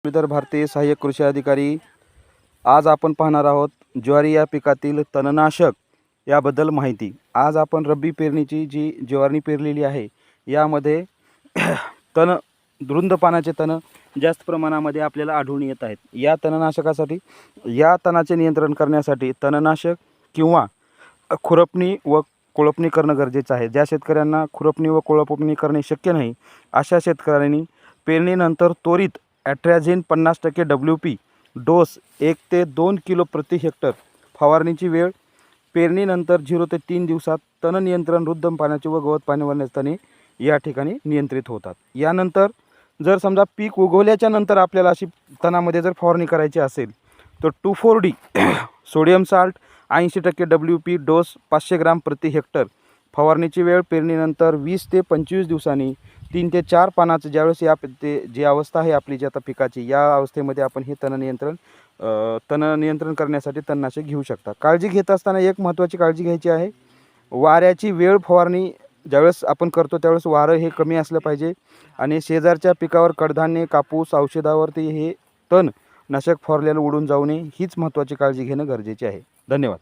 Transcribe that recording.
मुरलीधर भारती, सहाय्यक कृषी अधिकारी। आज आपण पाहणार आहोत ज्वारी या पिकातील तणनाशक याबद्दल माहिती। आज आपण रब्बी पेरणीची जी ज्वारी पेरलेली आहे यामध्ये तण रुंद पानाचे तण जास्त प्रमाणामध्ये आपल्याला आढळून येत आहेत। या तणनाशकासाठी या तणाचे नियंत्रण करण्यासाठी तणनाशक किंवा खुरपणी व कोळपणी करणे गरजेचे आहे। ज्या शेतकऱ्यांना खुरपणी व कोळपणी करणे शक्य नाही अशा शेतकऱ्यांनी पेरणीनंतर त्वरित ॲट्राझिन 50% WP डोस 1 ते 2 किलो प्रति हेक्टर। फवारणीची वेळ पेरणीनंतर 0 ते 3 दिवसात। तण नियंत्रण रुंद पानाचे व गवत पाने तणे या ठिकाणी नियंत्रित होतात। यानंतर जर समजा पीक उगवल्याच्या नंतर आपल्याला अशी तणामध्ये जर फवारणी करायची असेल तर 2,4-D sodium salt 80% WP dose 500 ग्राम प्रति हेक्टर। फवारणीची वेळ पेरणीनंतर 20 ते 25 दिवसांनी 3 ते 4 पानाचं ज्यावेळेस जी अवस्था आहे आपली जी आता पिकाची या अवस्थेमध्ये आपण हे तण नियंत्रण करण्यासाठी तणनाशक घेऊ शकता। काळजी घेत असताना एक महत्त्वाची काळजी घ्यायची आहे, वाऱ्याची वेळ फवारणी ज्यावेळेस आपण करतो त्यावेळेस वारं हे कमी असलं पाहिजे आणि शेजारच्या पिकावर कडधान्य कापूस औषधावरती हे तण नाशक फवारलेलं उडून जाऊ नये हीच महत्त्वाची काळजी घेणं गरजेचे आहे। धन्यवाद।